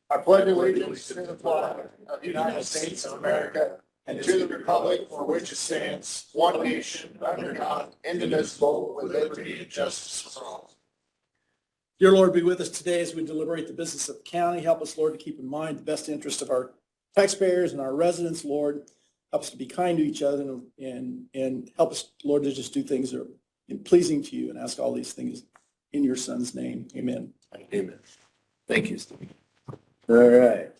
I pledge allegiance to the flag of the United States of America and to the republic for which it stands, one nation, under God, indivisible, with liberty and justice for all. Dear Lord, be with us today as we deliberate the business of the county. Help us, Lord, to keep in mind the best interest of our taxpayers and our residents, Lord. Help us to be kind to each other and help us, Lord, to just do things that are pleasing to you, and ask all these things in your Son's name. Amen. Amen. Thank you, Steve. All right.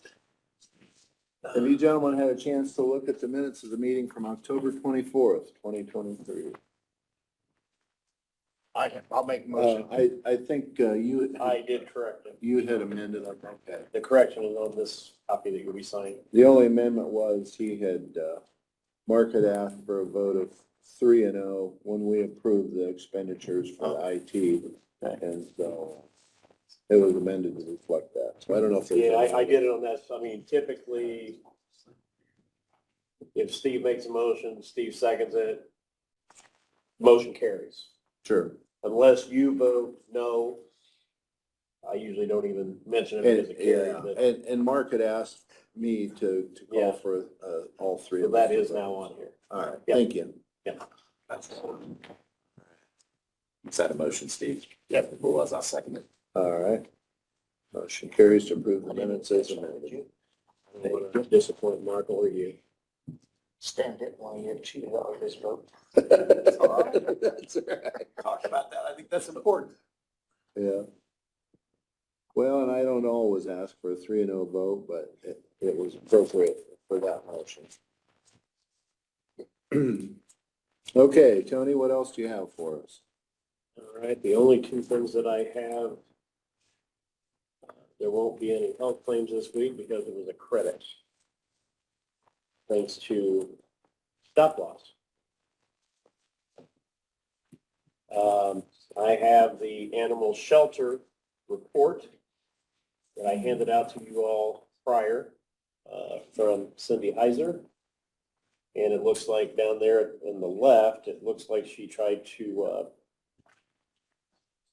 Have you gentlemen had a chance to look at the minutes of the meeting from October 24th, 2023? I'll make a motion. I think you. I did correct it. You had amended it, okay. The correction is on this copy that you'll be signing. The only amendment was Mark had asked for a vote of 3-0 when we approved the expenditures for the IT. And so it was amended to reflect that. So I don't know if there's. Yeah, I did it on that. I mean, typically, if Steve makes a motion, Steve seconds it, motion carries. Sure. Unless you vote no, I usually don't even mention it because it carries. But And Mark had asked me to call Yeah. for all three so of that them. is now on here. All right, Yeah. thank you. Is that a motion, Steve? Yep, it was. I'll second it. All right. Motion carries to approve the minutes as amended. I don't want to disappoint Mark or you. Stand it while you cheated on this vote. That's all right. Talk about that. I think that's important. Yeah. Well, and I don't always ask for a 3-0 vote, but it was appropriate for that motion. Okay, Tony, what else do you have for us? All right, the only two things that I have, there won't be any health claims this week because it was a credit. Thanks to stop loss. I have the animal shelter report that I handed out to you all prior from Cindy Heiser. And it looks like down there on the left, it looks like she tried to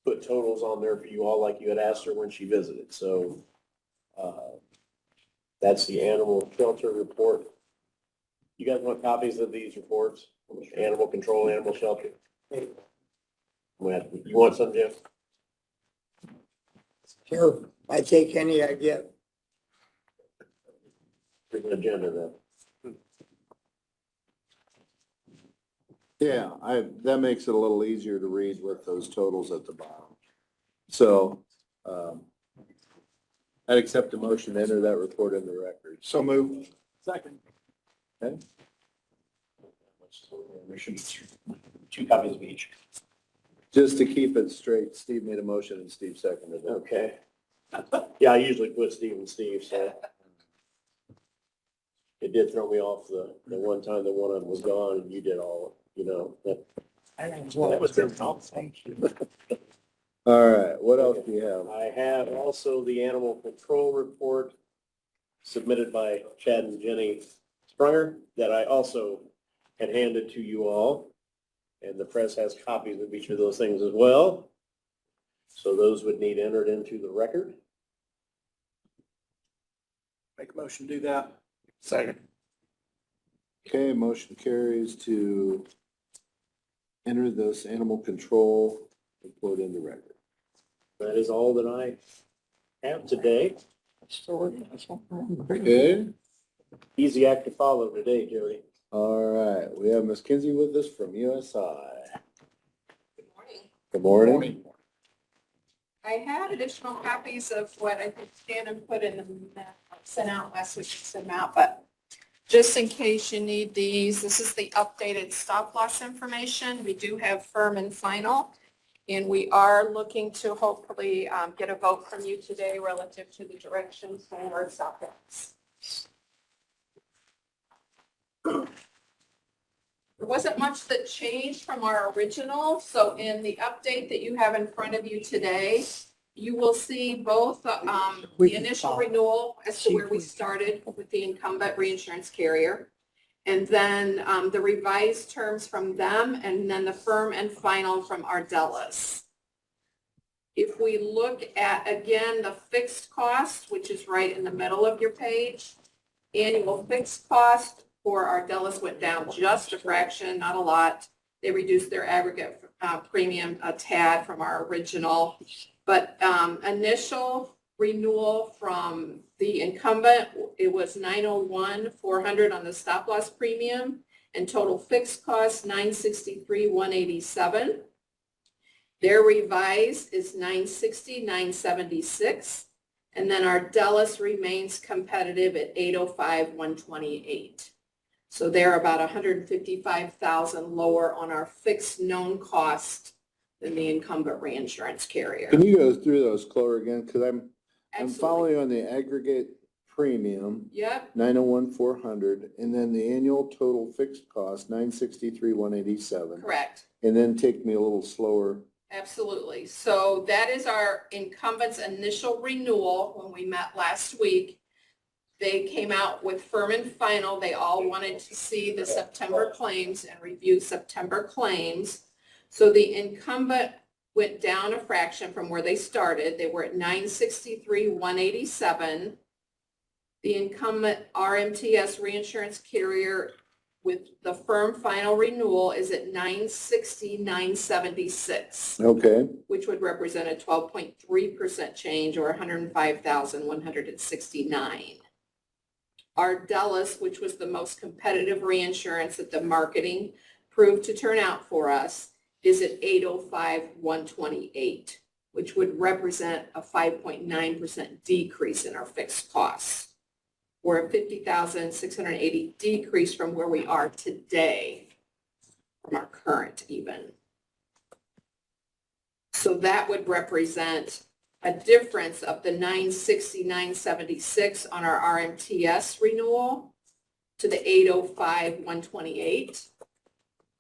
put totals on there for you all like you had asked her when she visited. So that's the animal shelter report. You guys want copies of these reports? Animal control, animal shelter? You want some, Jim? Sure, I take any I get. Here's an agenda then. Yeah, that makes it a little easier to read with those totals at the bottom. So, I'd accept a motion to enter that report in the record. So move. Second. Okay? Two copies of each. Just to keep it straight, Steve made a motion and Steve seconded it. Okay. Yeah, I usually put Steve and Steve, so. It did throw me off the one time that one of them was gone and you did all, you know, that. That was their fault. Thank you. All right, what else do you have? I have also the animal control report submitted by Chad and Jenny Sprunger that I also had handed to you all. And the press has copies of each of those things as well. So those would need entered into the record. Make a motion to do that. Second. Okay, motion carries to enter this animal control report in the record. That is all that I have today. Okay, Easy act to follow today, Jody. all right, we have Ms. Kinsey with us from USI. Good morning. Good morning. I have additional copies of what I think Shannon put in the, sent out last week, sent them out, but just in case you need these, this is the updated stop loss information. We do have firm and final, and we are looking to hopefully get a vote from you today relative to the directions for stop loss. There wasn't much that changed from our original, so in the update that you have in front of you today, you will see both the initial renewal as to where we started with the incumbent reinsurance carrier, and then the revised terms from them, and then the firm and final from Ardellas. If we look at, again, the fixed cost, which is right in the middle of your page, annual fixed cost for Ardellis went down just a fraction, not a lot. They reduced their aggregate premium a tad from our original. But initial renewal from the incumbent, it was $901,400 on the stop loss premium, and total fixed cost $963,187. Their revised is $960,976, and then Ardellis remains competitive at $805,128. So they're about $155,000 lower on our fixed known cost than the incumbent reinsurance carrier. Can you go through those, Chloe, again? Because I'm Absolutely. following on the aggregate premium, Yep, 901,400, and then the annual total fixed cost, 963,187. correct. And then take me a little slower. Absolutely. So that is our incumbent's initial renewal when we met last week. They came out with firm and final. They all wanted to see the September claims and review September claims. So the incumbent went down a fraction from where they started. They were at $963,187. The incumbent RMTS reinsurance carrier with the firm final renewal is at $960,976, Okay. which would represent a 12.3% change or $105,169. Ardellis, which was the most competitive reinsurance that the marketing proved to turn out for us, is at $805,128, which would represent a 5.9% decrease in our fixed costs, or a $50,680 decrease from where we are today, from our current even. So that would represent a difference of the $960,976 on our RMTS renewal to the $805,128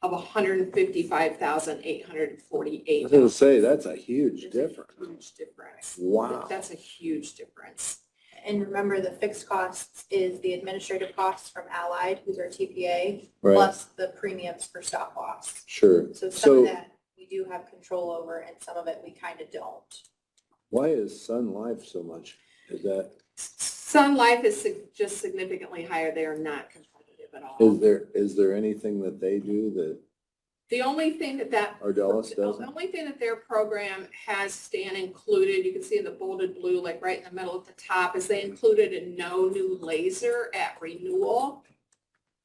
of $155,848. I was going to say, that's a huge It's a difference. huge difference. Wow. That's a huge difference. And remember, the fixed costs is the administrative costs from Allied, who's our TPA, Right. plus the premiums for stop loss. Sure. So some So of that we do have control over, and some of it we kind of don't. why is Sun Life so much? Is that, Sun Life is just significantly higher. They are not competitive at all. is there anything that they do that The only thing that Ardellis the doesn't? only thing that their program has, Stan, included, you can see in the bolded blue, like right in the middle at the top, is they included a no new laser at renewal,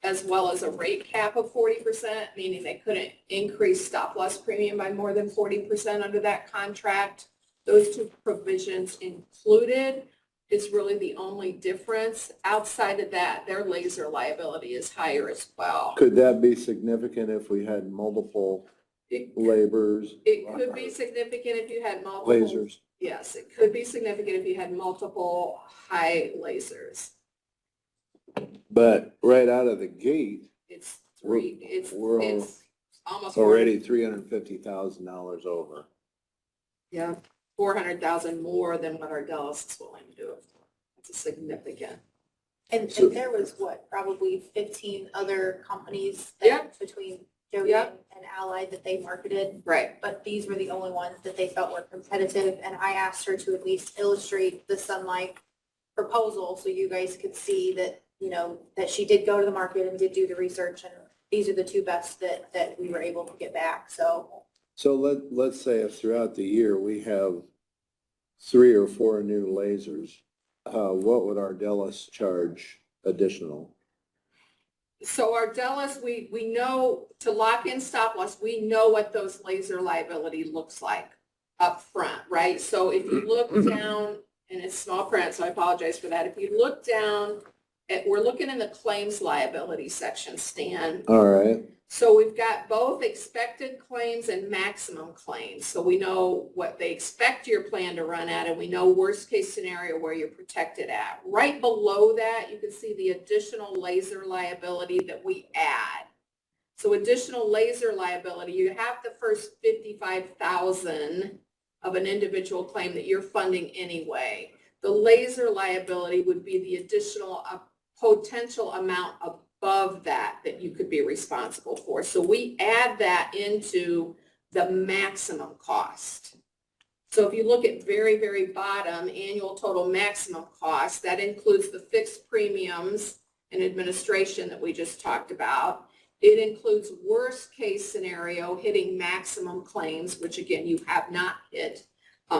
as well as a rate cap of 40%, meaning they couldn't increase stop loss premium by more than 40% under that contract. Those two provisions included is really the only difference. Outside of that, their laser liability is higher as well. Could that be significant if we had multiple It laborers? it could be significant if you had multiple. Lasers. Yes, it could be significant if you had multiple high lasers. But right out of the gate, It's We're- it's almost. already $350,000 over. Yeah, 400,000 more than what Ardellis is willing to do it for. That's a significant. And So- there was probably 15 other companies Yeah. that, between Jody Yeah. and Allied, that they marketed, Right. but these were the only ones that they felt were competitive. And I asked her to at least illustrate the Sun Life proposal so you guys could see that, that she did go to the market and did do the research, and these are the two best that we were able to get back. So So let's say if throughout the year we have 3 or 4 new lasers, what would Ardellis charge additional? So Ardellis, we know to lock in stop loss, we know what those laser liability looks like up front, right? So if you look down, and it's small print, so I apologize for that. If you look down we're looking in the claims liability section, Stan. All right. So we've got both expected claims and maximum claims. So we know what they expect your plan to run at, and we know worst case scenario where you're protected at. Right below that, you can see the additional laser liability that we add. So additional laser liability, you have the first 55,000 of an individual claim that you're funding anyway. The laser liability would be the additional potential amount above that you could be responsible for. So we add that into the maximum cost. So if you look at very, very bottom, annual total maximum cost, that includes the fixed premiums and administration that we just talked about. It includes worst case scenario, hitting maximum claims, which again, you have not hit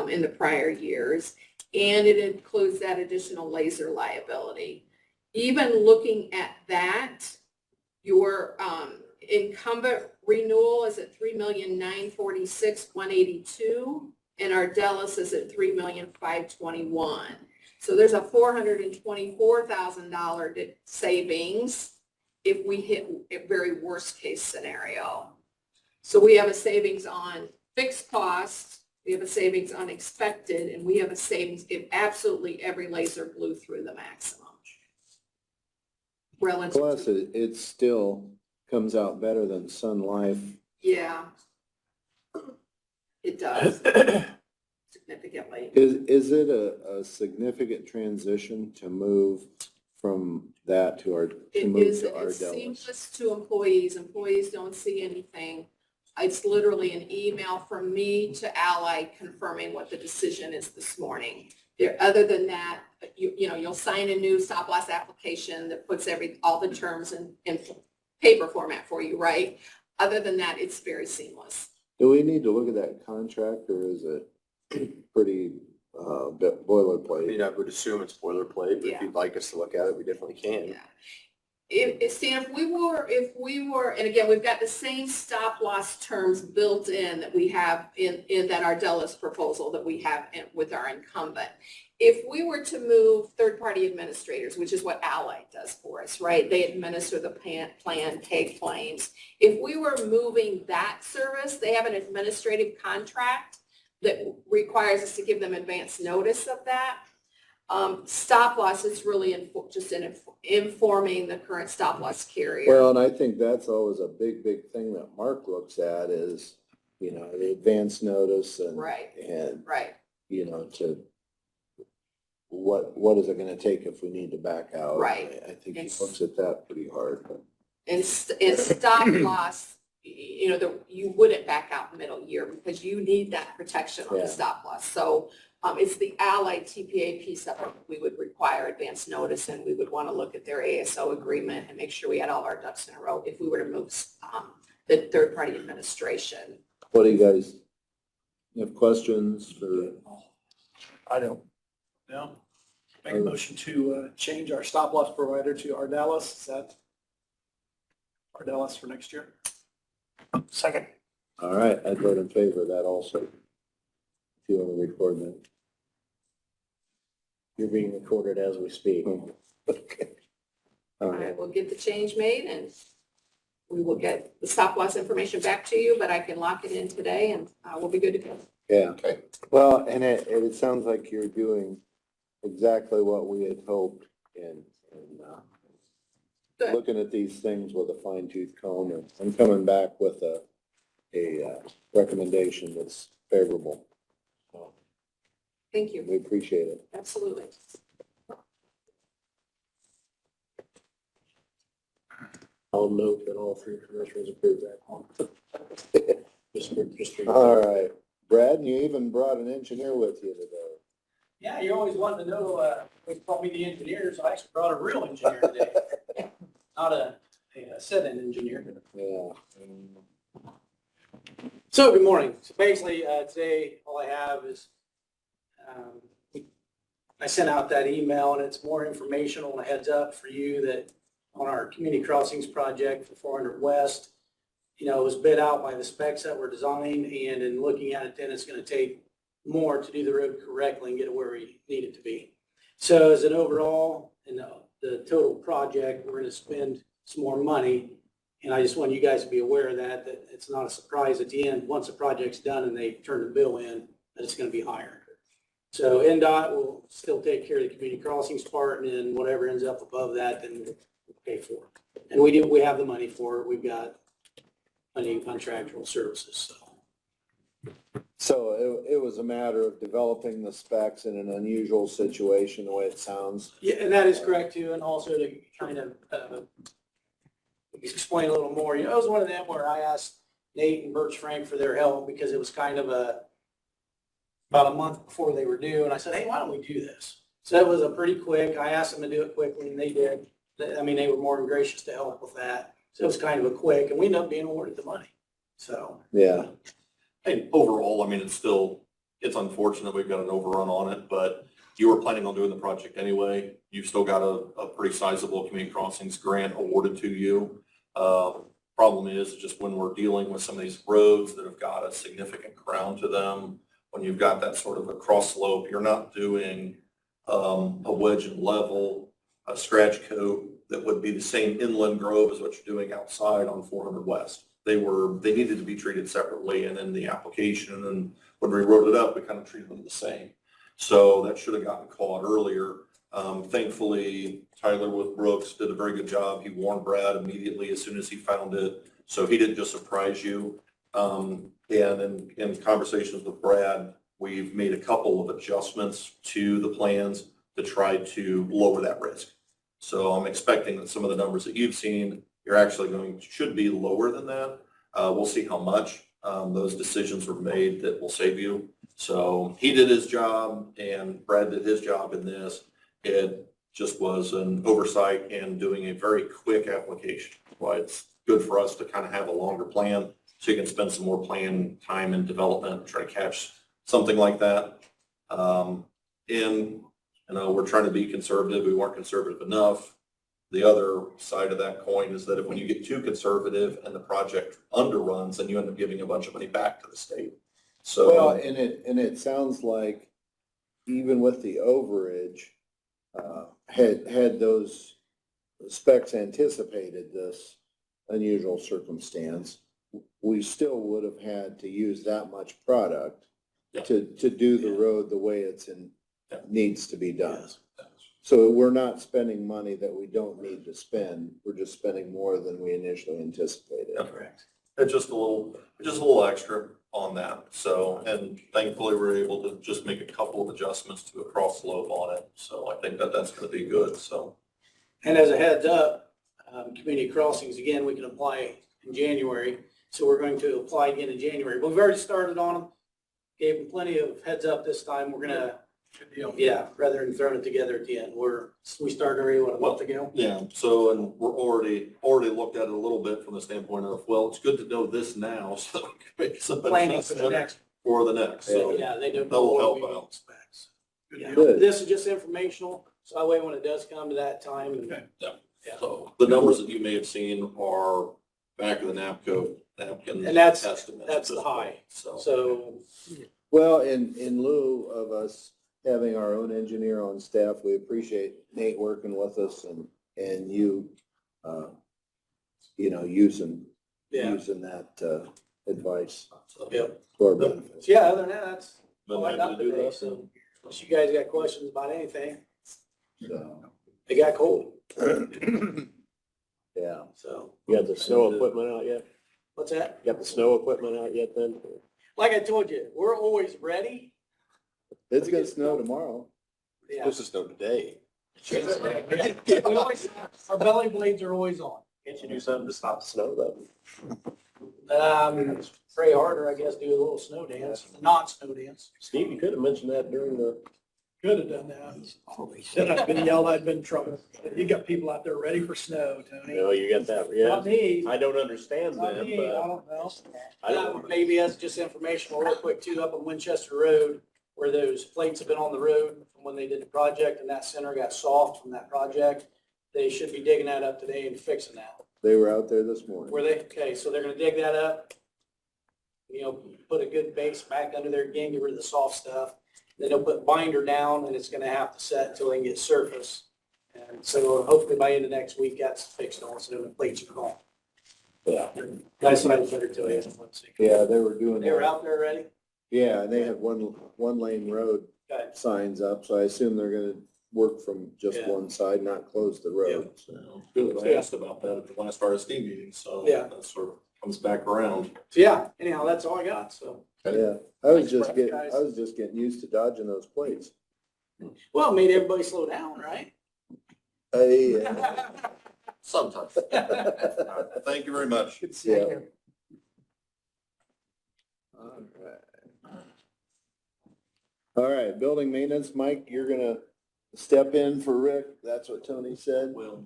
in the prior years. And it includes that additional laser liability. Even looking at that, your incumbent renewal is at $3,946,182, and our Ardellus is at $3,521,000. So there's a $424,000 savings if we hit a very worst case scenario. So we have a savings on fixed costs, we have a savings on expected, and we have a savings if absolutely every laser blew through the maximum. Relative Plus, to, it still comes out better than Sun Life. yeah, it does significantly. Is it a significant transition to move from that to our, to It move is, to it's Ardellus? seamless to employees. Employees don't see anything. It's literally an email from me to Ally confirming what the decision is this morning. There, other than that, you'll sign a new stop loss application that puts all the terms in paper format for you, right? Other than that, it's very seamless. Do we need to look at that contract, or is it pretty boilerplate? I would assume it's boilerplate, but Yeah. if you'd like us to look at it, we definitely can. Yeah. Stan, if we were, and again, we've got the same stop loss terms built in that we have in that Ardellus proposal that we have with our incumbent. If we were to move third-party administrators, which is what Ally does for us, right? They administer the plan, pay claims. If we were moving that service, they have an administrative contract that requires us to give them advance notice of that. Stop loss is really just informing the current stop loss carrier. Well, and I think that's always a big thing that Mark looks at is, the advance notice and, Right. and, Right. to what is it gonna take if we need to back out? Right. I think he It's- looks at that pretty hard. And stop loss, you wouldn't back out middle year because you need that protection on Yeah. the stop loss. So it's the Allied TPA piece of it. We would require advance notice, and we would want to look at their ASO agreement and make sure we had all our ducks in a row if we were to move the third-party administration. What do you guys have questions for? I don't. No. Make a motion to change our stop loss provider to Ardellus. Is that Ardellus for next year? Second. All right, I'd vote in favor of that also. If you want to record that. You're being recorded as we speak. Okay. All All right, right, we'll get the change made, and we will get the stop loss information back to you, but I can lock it in today, and we'll be good to go. yeah. Okay. Well, and it sounds like you're doing exactly what we had hoped and Good. looking at these things with a fine tooth comb and coming back with a recommendation that's favorable. So Thank you. we appreciate it. Absolutely. I'll note that all three commissioners approve that. Just for- All right, Brad, you even brought an engineer with you today. Yeah, you always wanted to know, they called me the engineer, so I actually brought a real engineer today. Not a sit-in engineer. Yeah. So, good morning. So basically, today, all I have is, I sent out that email, and it's more informational and a heads up for you that on our community crossings project for 400 West, it was bid out by the specs that were designed, and in looking at it, then it's going to take more to do the road correctly and get it where we need it to be. So as an overall, in the total project, we're going to spend some more money. And I just want you guys to be aware of that it's not a surprise at the end, once the project's done and they turn the bill in, that it's going to be higher. So NDOT will still take care of the community crossings part, and then whatever ends up above that, then we'll pay for it. And we have the money for it. We've got plenty of contractual services, so. So it was a matter of developing the specs in an unusual situation, the way it sounds. Yeah, and that is correct too, and also to kind of explain a little more, it was one of them where I asked Nate and Birch Frank for their help because it was kind of about a month before they were due, and I said, hey, why don't we do this? So it was a pretty quick, I asked them to do it quickly, and they did. I mean, they were more than gracious to help with that. So it was kind of a quick, and we ended up being awarded the money. So, Yeah, And overall, I mean, it's unfortunate we've got an overrun on it, but you were planning on doing the project anyway. You've still got a pretty sizable community crossings grant awarded to you. Problem is just when we're dealing with some of these roads that have got a significant crown to them, when you've got that sort of a cross slope, you're not doing a wedge and level, a scratch coat that would be the same inland grove as what you're doing outside on 400 West. They needed to be treated separately, and in the application and when we wrote it up, we kind of treated them the same. So that should have gotten caught earlier. Thankfully, Tyler with Brooks did a very good job. He warned Brad immediately as soon as he found it. So he didn't just surprise you. And in conversations with Brad, we've made a couple of adjustments to the plans to try to lower that risk. So I'm expecting that some of the numbers that you've seen, you're actually should be lower than that. We'll see how much. Those decisions were made that will save you. So he did his job and Brad did his job in this. It just was an oversight and doing a very quick application. Why it's good for us to kind of have a longer plan so you can spend some more plan time and development, try to catch something like that. We're trying to be conservative. We weren't conservative enough. The other side of that coin is that if when you get too conservative and the project underruns, then you end up giving a bunch of money back to the state. well, So, and it sounds like even with the overage, had those specs anticipated this unusual circumstance, we still would have had to use that much product Yeah. to do the Yeah. road the way Yeah. needs to be done. So we're not spending money that we don't need to spend. We're just spending more than we initially anticipated. Yeah. Correct. It's just a little extra on that. So, and thankfully we're able to just make a couple of adjustments to a cross slope on it. So I think that that's going to be good. So. and as a heads up, community crossings, again, we can apply in January. So we're going to apply again in January. We've already started on them. Gave them plenty of heads up this time. We're gonna, yeah, rather than throwing it together at the end. We started already, what, a month ago? Yeah, so, and we're already looked at it a little bit from the standpoint of, well, it's good to know this now, so that we can make some Planning for the adjustments next, for the next. So yeah, they don't that will know what help we out. expect. Yeah. Good. This is just informational, so that way when it does come to that time, Okay. Yeah. So the numbers that you may have seen are back of the napkin And that's estimates. that's at the this high. point. So, So, Well, in lieu of us having our own engineer on staff, we appreciate Nate working with us and you, using yeah, that advice yeah. to our benefit. So yeah, other than that, that's been all I happy got to do today. that. So unless you guys got questions about anything, So, it got cold, yeah. so. You got the snow equipment out yet? What's that? You got the snow equipment out yet then? Like I told you, we're always ready. It's gonna snow tomorrow. Yeah. Supposed to snow today. We always- Our belly blades are always on. Can't you do something to stop the snow though? Pray harder, I guess, do a little snow dance, non-snow dance. Steve, you could have mentioned that during the, Could have done that. Then I've been yelled, I'd been in trouble. You got people out there ready for snow, Tony. you got that, Not yeah. me. I don't understand Not them, me, I but don't know. I don't. Maybe that's just informational real quick too, up on Winchester Road, where those plates have been on the road from when they did the project and that center got soft from that project. They should be digging that up today and fixing that. They were out there this morning. Were they? Okay, so they're gonna dig that up. Put a good base back under there again, get rid of the soft stuff. Then they'll put binder down and it's gonna have to set until they can get surface. And so hopefully by end of next week, that's fixed also, the plates are gone. Yeah. Guys, I better tell you. Yeah, they were doing They were that. out there already? Yeah, and they had one lane road Okay. signs up, so I assume they're gonna work from just Yeah. one side, not close the road. So, good. I asked about that at the last RSD meeting, so Yeah. that sort of comes back around. So yeah, anyhow, that's all I got, so. Yeah, I was Thanks, just Brett, guys. getting used to dodging those plates. Well, it made everybody slow down, right? Hey, Sometimes. Thank you very much. Good seeing Yeah. you. all right. All right, building maintenance, Mike, you're gonna step in for Rick. That's what Tony said. Well,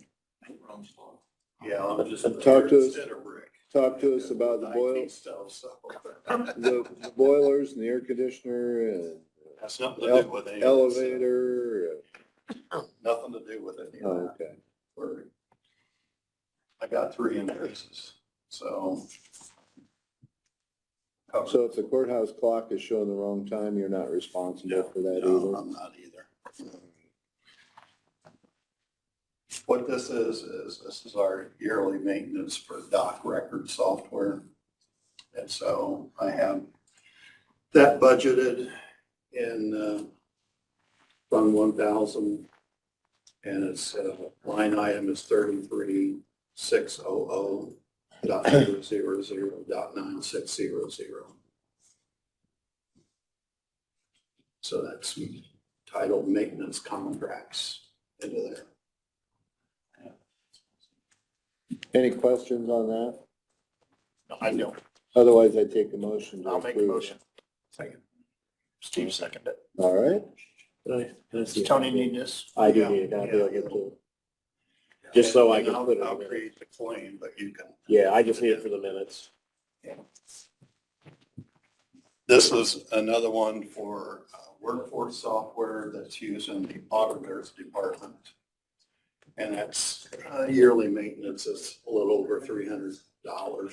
Yeah, I'm just. Talk to us. Instead of Rick. Talk to us about the IT stuff, so. the boilers and the air conditioner and Has nothing to do with any of this. elevator. Nothing to do with any Oh, of that. okay. We're- I got 3 increases, so. So if the courthouse clock is showing the wrong time, you're not responsible for that No, either? I'm not either. What this is this is our yearly maintenance for dock record software. And so I have that budgeted in Fund 1000. And its line item is 33,600.000.960. So that's titled maintenance contracts into there. Any questions on that? I know. Otherwise, I take a motion to I'll make a approve. motion. Second. Steve seconded it. All right. Does Tony need this? I do need a copy of it too. Just so I And can put it I'll in. create the claim, but you can. Yeah, I just need it for the minutes. This is another one for workforce software that's used in the auditor's department. And that's yearly maintenance is a little over $300.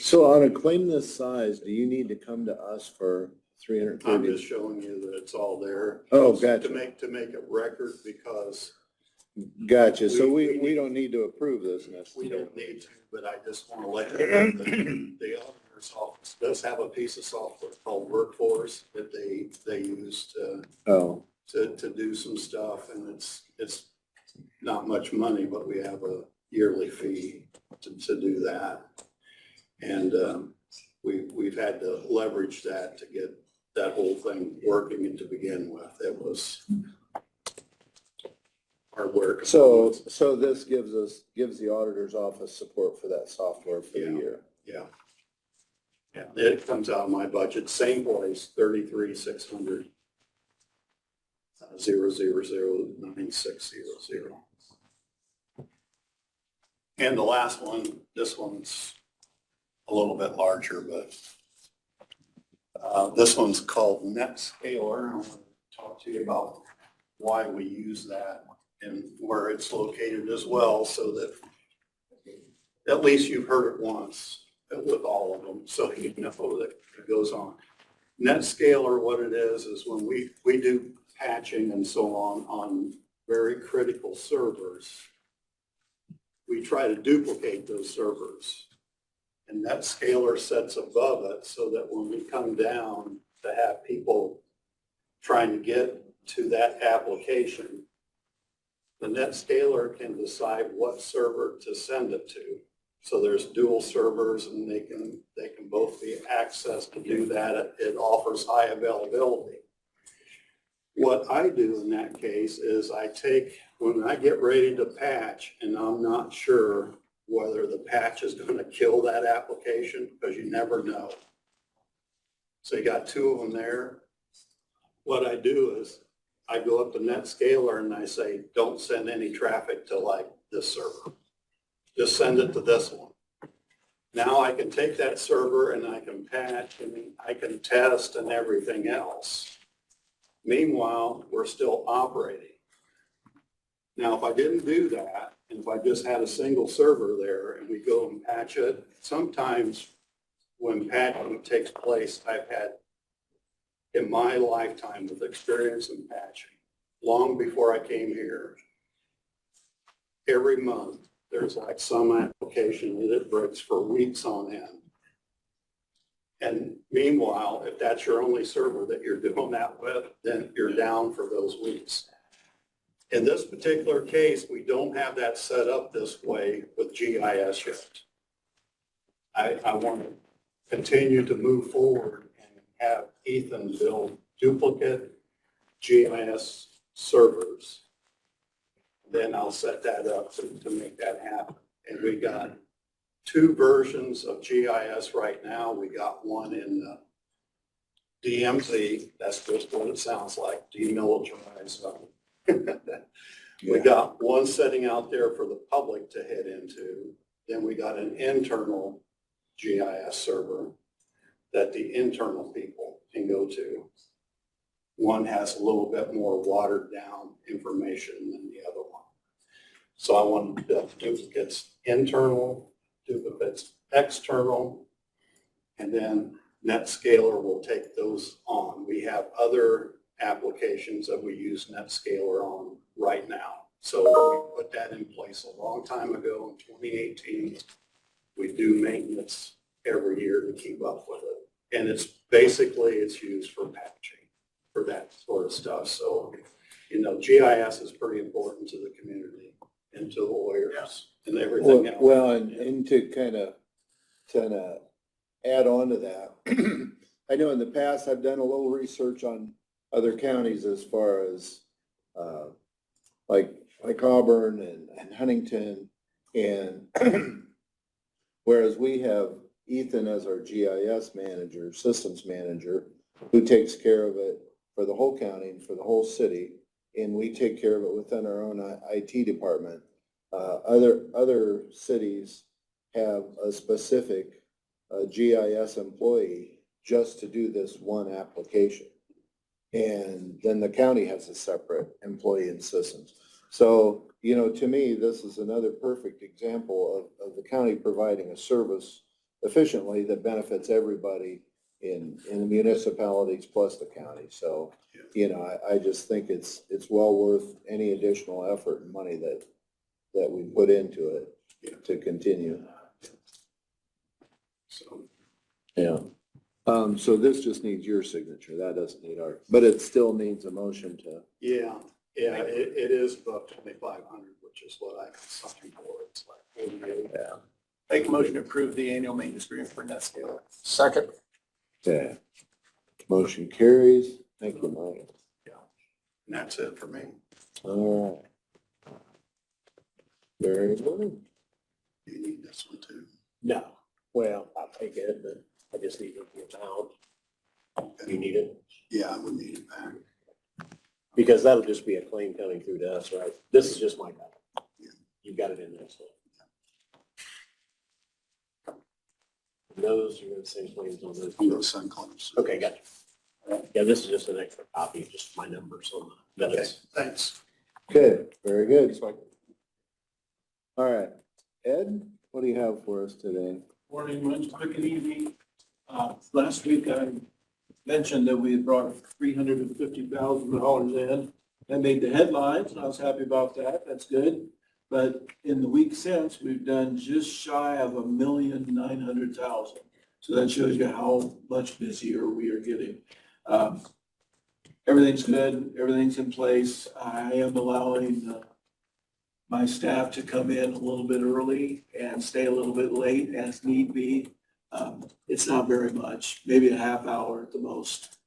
So on a claim this size, do you need to come to us for I'm 330? just showing you that it's all there. Oh, gotcha. To make it record because Gotcha. So we- we don't need to approve this we necessarily. don't need to, but I just want to let you know that the auditor's office does have a piece of software called Workforce that they use Oh, to do some stuff, and it's not much money, but we have a yearly fee to do that. And we've had to leverage that to get that whole thing working and to begin with. It was hard work. so this gives the auditor's office support for that software for the Yeah. year. Yeah. Yeah, it comes out of my budget, same place, 33,600. 0009600. And the last one, this one's a little bit larger, but this one's called NetScaler. I want to talk to you about why we use that and where it's located as well, so that at least you've heard it once with all of them, so you know that it goes on. NetScaler, what it is when we do patching and so on very critical servers, we try to duplicate those servers. And NetScaler sits above it so that when we come down to have people trying to get to that application, the NetScaler can decide what server to send it to. So there's dual servers and they can both be accessed to do that. It offers high availability. What I do in that case is when I get ready to patch and I'm not sure whether the patch is going to kill that application, because you never know. So you got 2 of them there. What I do is I go up to NetScaler and I say, don't send any traffic to like this server. Just send it to this one. Now I can take that server and I can patch and I can test and everything else. Meanwhile, we're still operating. Now, if I didn't do that, and if I just had a single server there and we go and patch it, sometimes when patching takes place, I've had in my lifetime with experience in patching, long before I came here, every month, there's like some application that it breaks for weeks on end. And meanwhile, if that's your only server that you're doing that with, then you're down for those weeks. In this particular case, we don't have that set up this way with GIS yet. I want to continue to move forward and have Ethan build duplicate GIS servers. Then I'll set that up to make that happen. And we got 2 versions of GIS right now. We got one in DMZ, that's just what it sounds like, demilitarized zone. We got one setting out there for the public to head into. Then we got an internal GIS server that the internal people can go to. One has a little bit more watered down information than the other one. So I wanted to build duplicates internal, duplicates external, and then NetScaler will take those on. We have other applications that we use NetScaler on right now. So we put that in place a long time ago in 2018. We do maintenance every year to keep up with it. And it's basically, it's used for patching, for that sort of stuff. So, you know, GIS is pretty important to the community and to the lawyers and everything else. Well, and to kind of add on to that, I know in the past, I've done a little research on other counties as far as, like Auburn and Huntington, and whereas we have Ethan as our GIS manager, systems manager, who takes care of it for the whole county and for the whole city, and we take care of it within our own IT department. Other cities have a specific GIS employee just to do this one application. And then the county has a separate employee in systems. So, you know, to me, this is another perfect example of the county providing a service efficiently that benefits everybody in the municipalities plus the county. So, you know, I just think it's well worth any additional effort and money that we put into it to continue. So, Yeah. So this just needs your signature. That doesn't need ours, but it still needs a motion to. yeah, it is about 2,500, which is what I signed for. It's like 48. Yeah. Make a motion to approve the annual maintenance agreement for NetScaler. Second. Okay. Motion carries. Thank you, Mike. And that's it for me. All right. Very good. You need this one too. No, well, I'll take it, but I just need the amount. You need it? Yeah, I would need it back. Because that'll just be a claim coming through to us, right? This is just my copy. You've got it in there, so. Those, you're gonna say claims on those. Those sun claims. Okay, gotcha. Yeah, this is just an extra copy, just my numbers on the Okay, minutes. thanks. Okay, very good. All right. Ed, what do you have for us today? Morning, lunch, quick and easy. Last week I mentioned that we had brought $350,000 in. That made the headlines, and I was happy about that. That's good. But in the week since, we've done just shy of 1,900,000. So that shows you how much busier we are getting. Everything's good. Everything's in place. I am allowing my staff to come in a little bit early and stay a little bit late as need be. It's not very much, maybe a half hour at the most,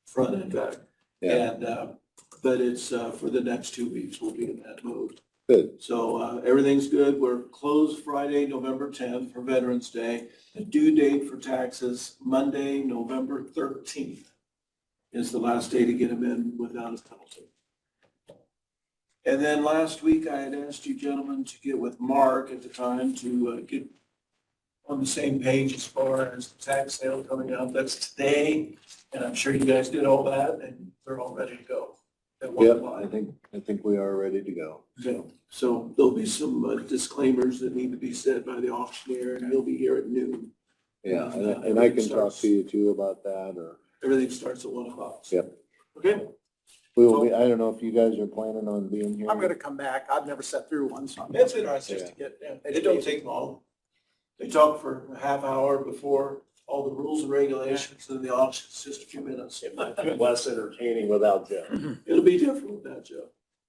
front and back. Yeah. And, but it's, for the next 2 weeks, we'll be in that mode. Good. So, everything's good. We're closed Friday, November 10th for Veterans Day. The due date for taxes, Monday, November 13th is the last day to get them in without a penalty. And then last week, I had asked you gentlemen to get with Mark at the time to get on the same page as far as the tax sale coming out. That's today, and I'm sure you guys did all that, and they're all ready to go. at one Yep, line. I think we are ready to go. So there'll be some disclaimers that need to be said by the auctioneer, and he'll be here at noon. Yeah, and I can talk to you too about that, or, Everything starts at 1 o'clock. Yep. Okay, we will be, I don't know if you guys are planning on being here. I'm gonna come back. I've never sat through one, so. it's interesting to get, it don't take long. They talk for a half hour before all the rules and regulations, and the auction's just a few minutes. It might be less entertaining without Joe. It'll be different without Joe.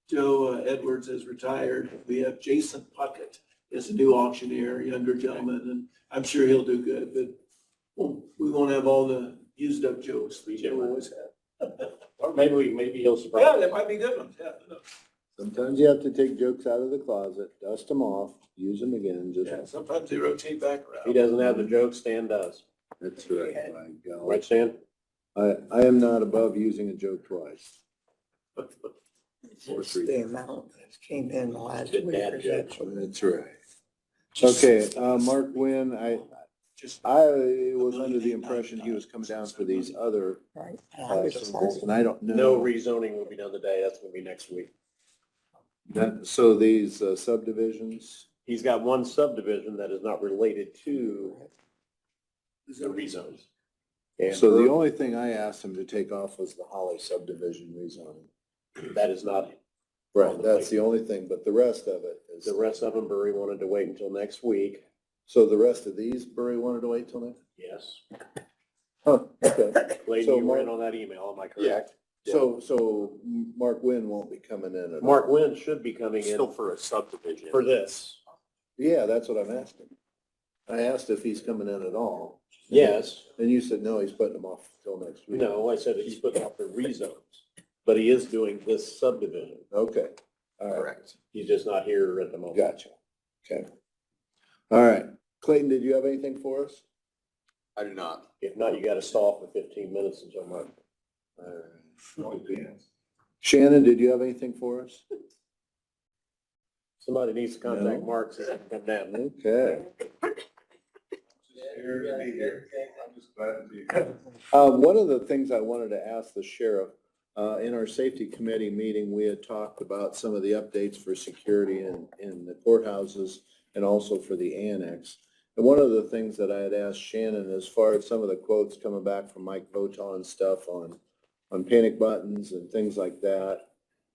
Joe Edwards is retired. We have Jason Puckett is a new auctioneer, younger gentleman, and I'm sure he'll do good, but we won't have all the used up jokes that Joe always had. Or maybe he'll surprise. Yeah, that might be good ones, yeah. Sometimes you have to take jokes out of the closet, dust them off, use them again, just, Yeah, sometimes they rotate back He around. doesn't have the joke, Stan does. that's right, my God. Right, Stan? I am not above using a joke twice. Just the amount that came in the last Good week. dad or joke. so. That's right. Okay, Mark Wynn, I was under the impression he was coming down for these other, Right. And I was symbols, excited. and I don't No know. rezoning will be done today. That's gonna be next week. So these subdivisions, He's got one subdivision that is not related to the rezones. And so the only thing I asked him to take off was the Holly subdivision rezoning. that is not, Right, that's the only thing, but the rest of it is. the rest of them, Burry wanted to wait until next week. So the rest of these, Burry wanted to wait till next? Yes. Huh, okay. Clayton, So you were in Mark- on that email, am I correct? So Mark Wynn won't be coming in at all? Mark Wynn should be coming Still in for a subdivision. for this. Yeah, that's what I'm asking. I asked if he's coming in at all. Yes. And you said, no, he's putting them off till next week. No, I said he's putting out the rezones, but he is doing this subdivision. Okay, all right, Correct. He's just not here at the moment. gotcha. Okay. All right. Clayton, did you have anything for us? I do not. If not, you gotta stall for 15 minutes until Mark. Shannon, did you have anything for us? Somebody needs to contact No. Mark so they can come down. Okay. One of the things I wanted to ask the sheriff, in our safety committee meeting, we had talked about some of the updates for security in the courthouses and also for the annex. And one of the things that I had asked Shannon, as far as some of the quotes coming back from Mike Voton and stuff on panic buttons and things like that,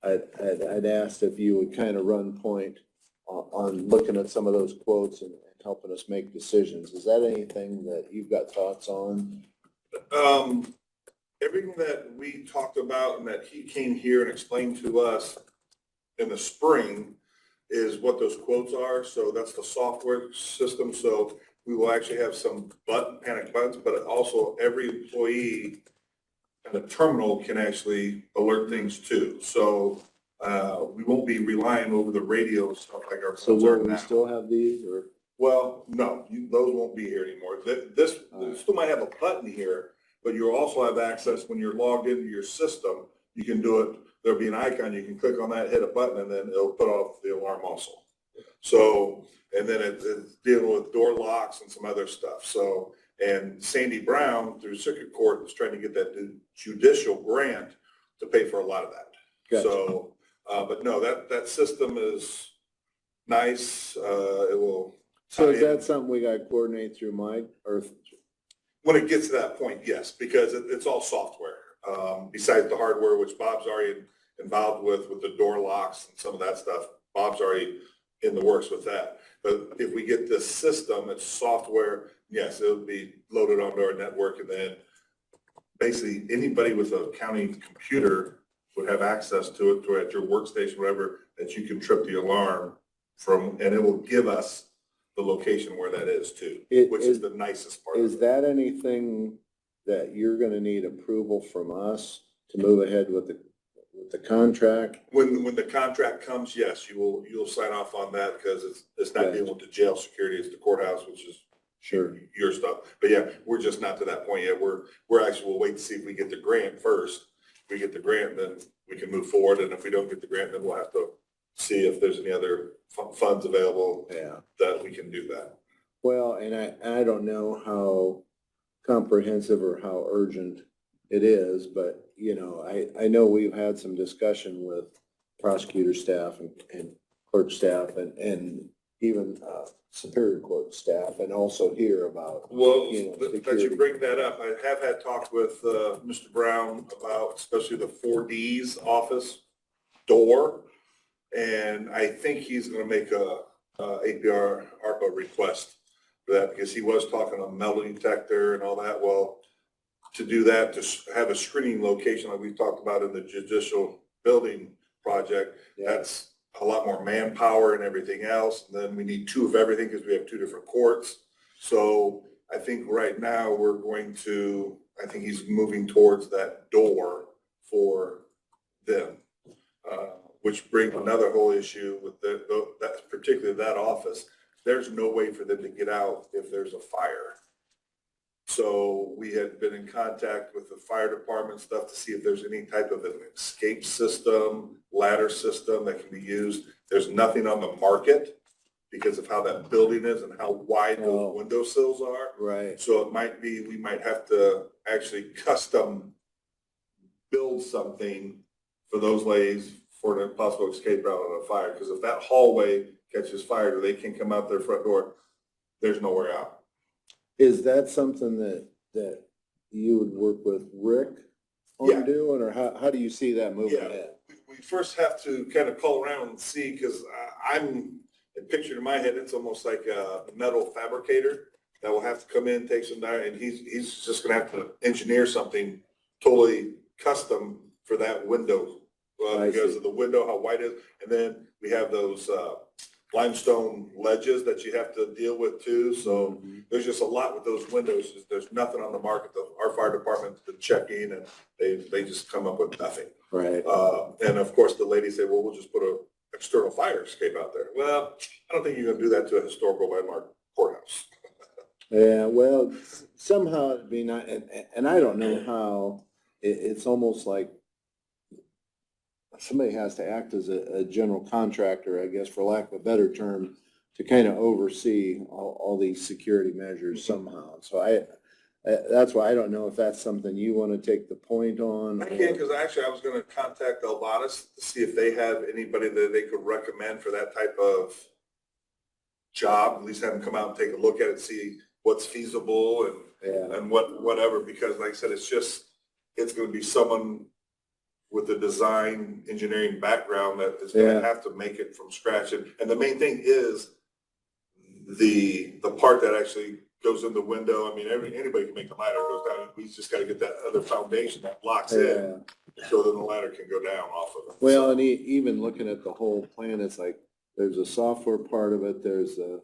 I'd asked if you would kind of run point on looking at some of those quotes and helping us make decisions. Is that anything that you've got thoughts on? Everything that we talked about and that he came here and explained to us in the spring is what those quotes are. So that's the software system. So we will actually have some panic buttons, but also every employee in the terminal can actually alert things too. So we won't be relying over the radio and stuff like our So phones are will we now. still have these or? Well, no, those won't be here anymore. You still might have a button here, but you'll also have access when you're logged into your system. You can do it, there'll be an icon, you can click on that, hit a button, and then it'll put off the alarm also. So, and then it's dealing with door locks and some other stuff. So, and Sandy Brown, through circuit court, was trying to get that judicial grant to pay for a lot of that. Gotcha. So, but no, that system is nice. It will. So is that something we got to coordinate through Mike or? When it gets to that point, yes, because it's all software. Besides the hardware, which Bob's already involved with the door locks and some of that stuff, Bob's already in the works with that. But if we get this system, it's software, yes, it'll be loaded onto our network, and then basically anybody with a county computer would have access to it, to at your workstation, whatever, that you can trip the alarm from, and it will give us the location where that is too, which is the nicest part. Is that anything that you're gonna need approval from us to move ahead with the contract? When the contract comes, yes, you'll sign off on that because it's not dealing with the jail security, it's the courthouse, which is Sure. your stuff. But yeah, we're just not to that point yet. We'll wait to see if we get the grant first. If we get the grant, then we can move forward. And if we don't get the grant, then we'll have to see if there's any other funds available Yeah. that we can do that. Well, and I don't know how comprehensive or how urgent it is, but, you know, I know we've had some discussion with prosecutor staff and clerk staff and even Superior Court staff, and also here about, Well, you know, that security. you bring that up, I have had talks with Mr. Brown about especially the 4Ds office door. And I think he's going to make a APR ARPA request for that because he was talking on metal detector and all that. Well, to do that, to have a screening location like we talked about in the judicial building project, Yeah. that's a lot more manpower and everything else. And then we need two of everything because we have two different courts. So I think right now I think he's moving towards that door for them. Which brings another whole issue with that particularly that office. There's no way for them to get out if there's a fire. So we had been in contact with the fire department stuff to see if there's any type of an escape system, ladder system that can be used. There's nothing on the market because of how that building is and how wide Oh. those window sills are. Right. So it might be, we might have to actually custom build something for those ladies for the possible escape route on a fire. Because if that hallway catches fire, or they can come out their front door, there's nowhere out. Is that something that you would work with Rick Yeah. on doing, or how do you see that moving Yeah. ahead? We first have to kind of call around and see, because I'm, pictured in my head, it's almost like a metal fabricator that will have to come in, take some dirt, and he's just gonna have to engineer something totally custom for that window. I Because see. of the window, how wide it is, and then we have those limestone ledges that you have to deal with too, so there's just a lot with those windows. There's nothing on the market. Our fire department's been checking, and they just come up with nothing. Right. And of course, the ladies say, well, we'll just put a external fire escape out there. Well, I don't think you're gonna do that to a historical landmark courthouse. Yeah, well, somehow it'd be not, and I don't know how, it's almost like somebody has to act as a general contractor, I guess, for lack of a better term, to kind of oversee all these security measures somehow. So that's why I don't know if that's something you want to take the point on. I can't, because actually I was gonna contact Elvanis to see if they have anybody that they could recommend for that type of job, at least have them come out and take a look at it, see what's feasible Yeah, and whatever, because like I said, it's gonna be someone with a design engineering background that is Yeah. gonna have to make it from scratch. And the main thing is the part that actually goes in the window. I mean, anybody can make the ladder goes down. We just gotta get that other foundation that locks in, so that the ladder can go down off of it. well, and even looking at the whole plan, it's like, there's a software part of it, there's a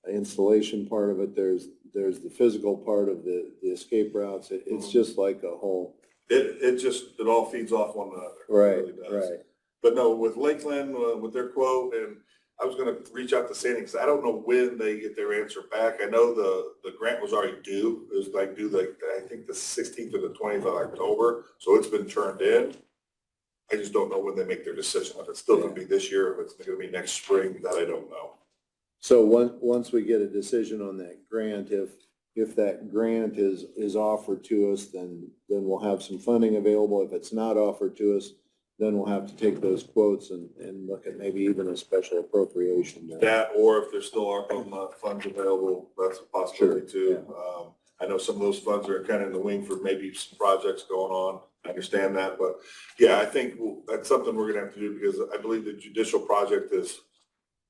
installation part of it, there's the physical part of the escape routes. It's just like a whole. It all feeds off one another. It Right, really does. right. But no, with Lakeland, with their quote, and I was gonna reach out to Sandy, because I don't know when they get their answer back. I know the grant was already due. It was like due I think the 16th or the 20th of October, so it's been turned in. I just don't know when they make their decision, if it's still gonna be this year, if it's gonna be next spring, that I don't know. So once we get a decision on that grant, if that grant is offered to us, then we'll have some funding available. If it's not offered to us, then we'll have to take those quotes and look at maybe even a special appropriation. That, or if there still are funds available, that's a possibility Sure, too. I know some of those funds are kind of in the wing for maybe some projects going on. I understand that, but yeah, I think that's something we're gonna have to do, because I believe the judicial project is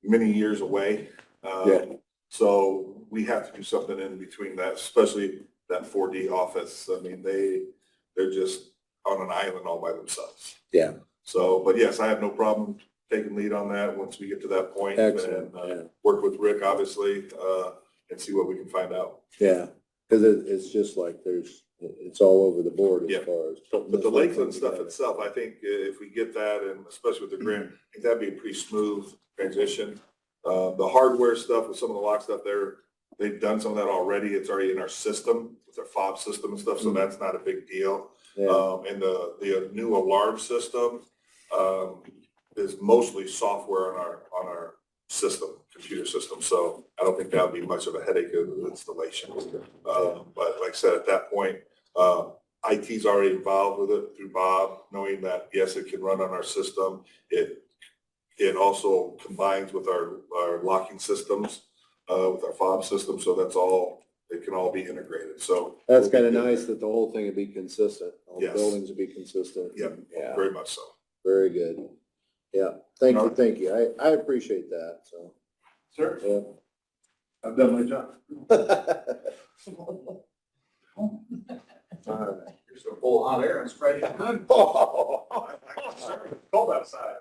many years away. Yeah. So we have to do something in between that, especially that 4D office. I mean, they're just on an island all by themselves. Yeah. So, but yes, I have no problem taking lead on that once we get to that point. Excellent, And yeah. work with Rick, obviously, and see what we can find out. Yeah, because it's just like it's all over the board Yeah. as far as. But the Lakeland stuff itself, I think if we get that, and especially with the grant, I think that'd be a pretty smooth transition. The hardware stuff with some of the lock stuff they've done some of that already. It's already in our system, with our fob system and stuff, so that's not a big deal. Yeah, And the new alarm system, is mostly software on our system, computer system. So I don't think that'll be much of a headache of installation. But like I said, at that point, IT's already involved with it through Bob, knowing that, yes, it can run on our system. It also combines with our locking systems, with our fob system. So it can all be integrated. So that's kind of nice that the whole thing would be consistent. All the Yes. buildings would be consistent. Yep, Yeah, very much so. very good. Yeah, thank you. I appreciate that, so. Sure. Yeah. I've done my job. All right. You're so full of hot air and spray. Cold outside.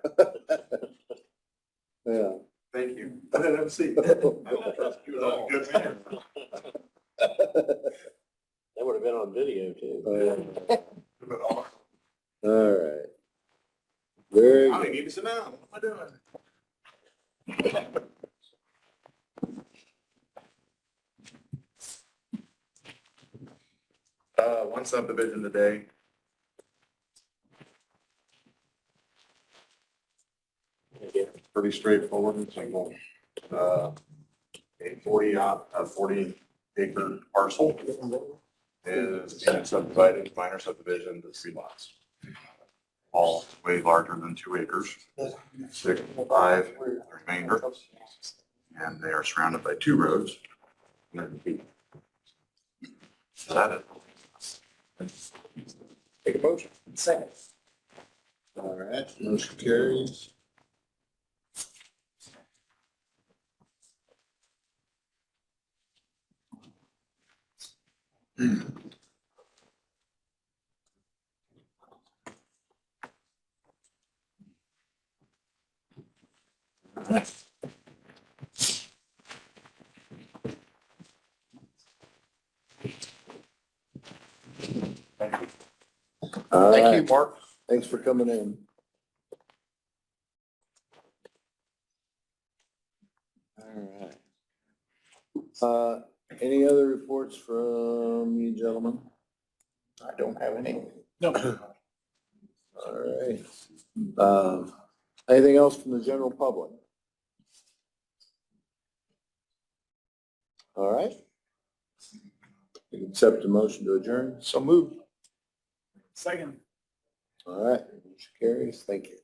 Yeah. Thank you. I didn't have a seat. I don't trust you at all. Good man. That would have been on video too. All right. Very I good. need to sit down. What am I doing? one subdivision today. Pretty straightforward and simple. A 40 acre parcel is being subdivided, minor subdivision to 3 lots. All way larger than 2 acres, 6, 5, the remainder. And they are surrounded by 2 roads. 100 feet. Is that it? Take a motion. Second. All right, motion carries. All Thank you, right, Mark. thanks for coming in. All right. Any other reports from you gentlemen? I don't have any. No. All right. Anything else from the general public? All right. You accept the motion to adjourn? So moved. Second. All right, motion carries. Thank you.